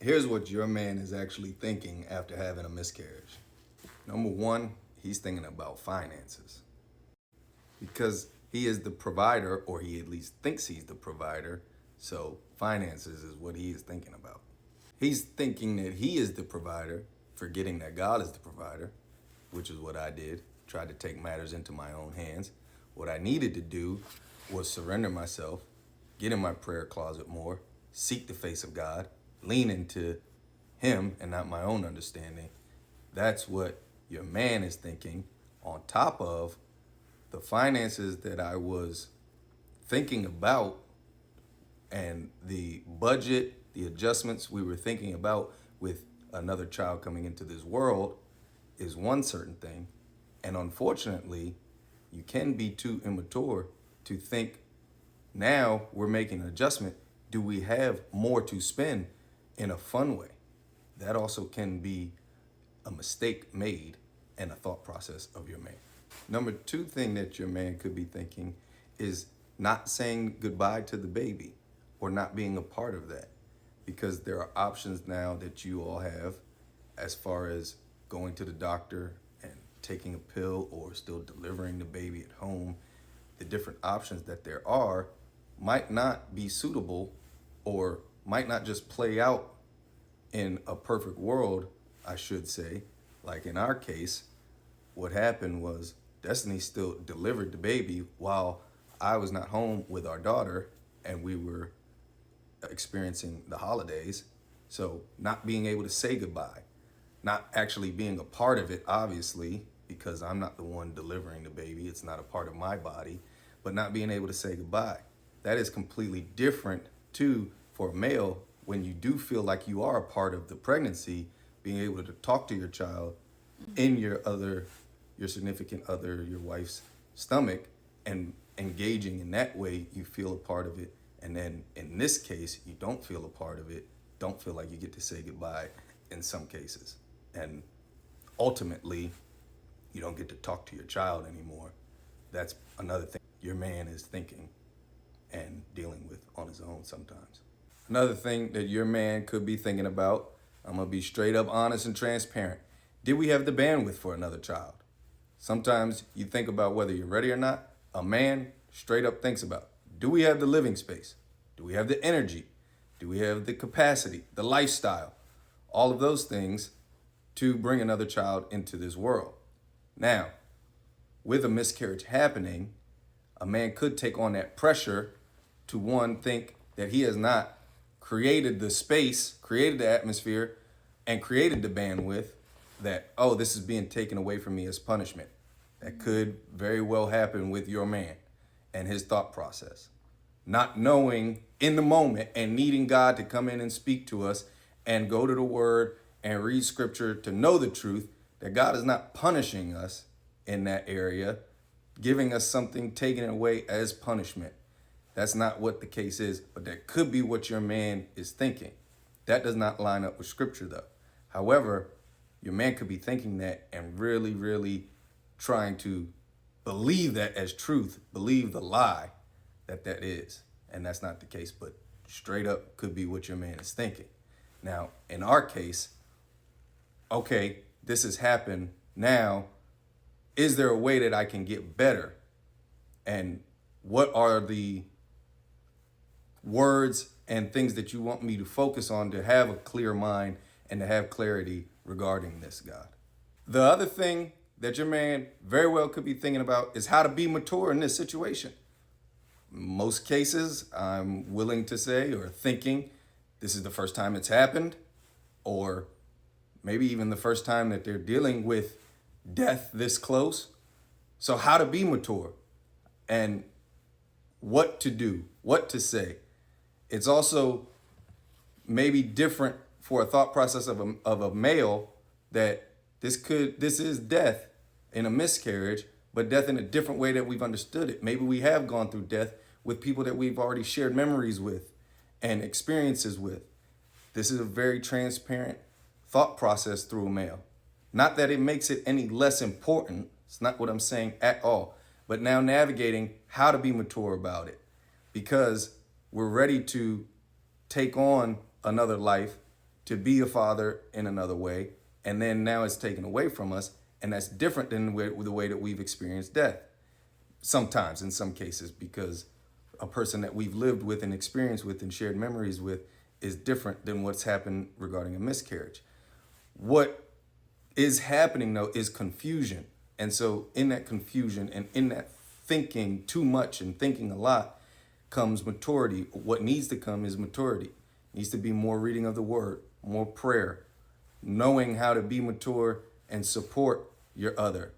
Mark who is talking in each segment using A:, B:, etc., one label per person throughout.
A: Here's what your man is actually thinking after having a miscarriage. Number one, he's thinking about finances because he is the provider, or he at least thinks he's the provider. So finances is what he is thinking about. He's thinking that he is the provider, forgetting that God is the provider, which is what I did. Tried to take matters into my own hands. What I needed to do was surrender myself, get in my prayer closet more, seek the face of God, lean into him and not my own understanding. That's what your man is thinking, on top of the finances that I was thinking about and the budget, the adjustments we were thinking about with another child coming into this world is one certain thing. And unfortunately, you can be too immature to think now we're making an adjustment. Do we have more to spend in a fun way? That also can be a mistake made and a thought process of your man. Number two thing that your man could be thinking is not saying goodbye to the baby or not being a part of that, because there are options now that you all have as far as going to the doctor and taking a pill or still delivering the baby at home. The different options that there are might not be suitable or might not just play out in a perfect world, I should say. Like in our case, what happened was Destiny still delivered the baby while I was not home with our daughter and we were experiencing the holidays. So not being able to say goodbye, not actually being a part of it, obviously, because I'm not the one delivering the baby. It's not a part of my body, but not being able to say goodbye. That is completely different too for a male when you do feel like you are a part of the pregnancy, being able to talk to your child in your significant other, your wife's stomach, and engaging in that way, you feel a part of it. And then in this case, you don't feel a part of it, don't feel like you get to say goodbye in some cases. And ultimately, you don't get to talk to your child anymore. That's another thing your man is thinking and dealing with on his own sometimes. Another thing that your man could be thinking about, I'm gonna be straight up honest and transparent. Did we have the bandwidth for another child? Sometimes you think about whether you're ready or not. A man straight up thinks about, do we have the living space? Do we have the energy? Do we have the capacity, the lifestyle, all of those things to bring another child into this world? Now, with a miscarriage happening, a man could take on that pressure to, one, think that he has not created the space, created the atmosphere, and created the bandwidth that, oh, this is being taken away from me as punishment. That could very well happen with your man and his thought process. Not knowing in the moment and needing God to come in and speak to us and go to the word and read scripture to know the truth, that God is not punishing us in that area, giving us something, taking it away as punishment. That's not what the case is, but that could be what your man is thinking. That does not line up with scripture though. However, your man could be thinking that and really, really trying to believe that as truth, believe the lie that that is. And that's not the case, but straight up could be what your man is thinking. Now, in our case, okay, this has happened. Now, is there a way that I can get better? And what are the words and things that you want me to focus on to have a clear mind and to have clarity regarding this, God? The other thing that your man very well could be thinking about is how to be mature in this situation. Most cases, I'm willing to say, or thinking, this is the first time it's happened, or maybe even the first time that they're dealing with death this close. So how to be mature and what to do, what to say. It's also maybe different for a thought process of a male that this is death in a miscarriage, but death in a different way that we've understood it. Maybe we have gone through death with people that we've already shared memories with and experiences with. This is a very transparent thought process through a male. Not that it makes it any less important. It's not what I'm saying at all. But now navigating how to be mature about it, because we're ready to take on another life, to be a father in another way, and then now it's taken away from us, and that's different than the way that we've experienced death. Sometimes, in some cases, because a person that we've lived with and experienced with and shared memories with is different than what's happened regarding a miscarriage. What is happening, though, is confusion. And so in that confusion and in that thinking too much and thinking a lot comes maturity. What needs to come is maturity. Needs to be more reading of the word, more prayer, knowing how to be mature and support your other.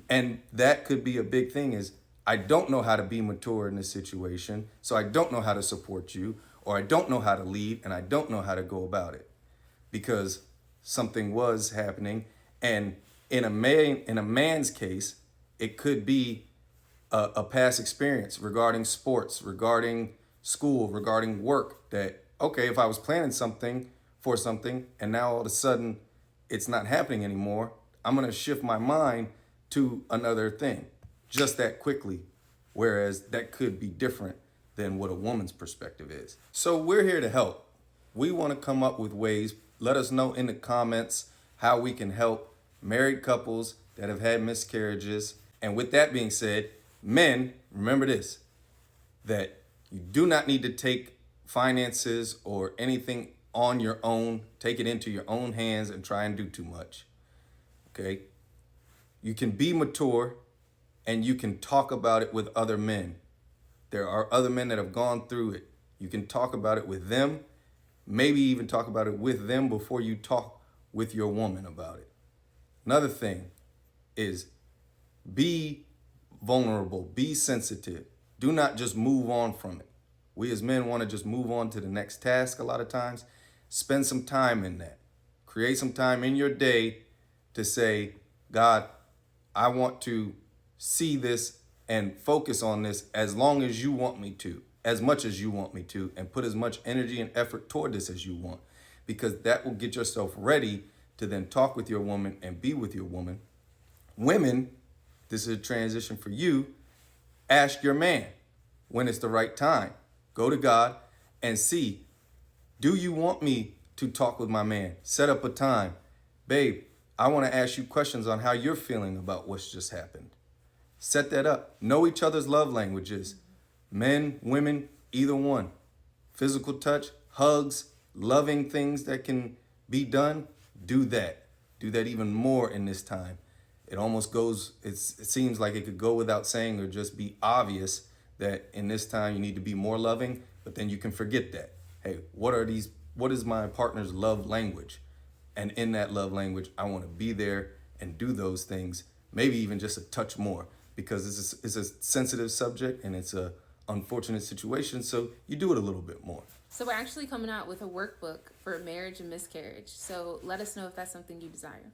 A: And that could be a big thing is, I don't know how to be mature in this situation, so I don't know how to support you, or I don't know how to lead, and I don't know how to go about it because something was happening. And in a man's case, it could be a past experience regarding sports, regarding school, regarding work that, okay, if I was planning something for something and now all of a sudden it's not happening anymore, I'm going to shift my mind to another thing just that quickly. Whereas that could be different than what a woman's perspective is. So we're here to help. We want to come up with ways. Let us know in the comments how we can help married couples that have had miscarriages. And with that being said, men, remember this, that you do not need to take finances or anything on your own, take it into your own hands and try and do too much. Okay? You can be mature and you can talk about it with other men. There are other men that have gone through it. You can talk about it with them, maybe even talk about it with them before you talk with your woman about it. Another thing is be vulnerable, be sensitive. Do not just move on from it. We as men want to just move on to the next task a lot of times. Spend some time in that. Create some time in your day to say, God, I want to see this and focus on this as long as you want me to, as much as you want me to, and put as much energy and effort toward this as you want, because that will get yourself ready to then talk with your woman and be with your woman. Women, this is a transition for you. Ask your man when it's the right time. Go to God and see, do you want me to talk with my man? Set up a time. Babe, I want to ask you questions on how you're feeling about what's just happened. Set that up. Know each other's love languages. Men, women, either one. Physical touch, hugs, loving things that can be done. Do that. Do that even more in this time. It almost goes, it seems like it could go without saying or just be obvious that in this time you need to be more loving, but then you can forget that. Hey, what is my partner's love language? And in that love language, I want to be there and do those things, maybe even just a touch more, because it's a sensitive subject and it's a unfortunate situation, so you do it a little bit more.
B: So we're actually coming out with a workbook for marriage and miscarriage. So let us know if that's something you desire.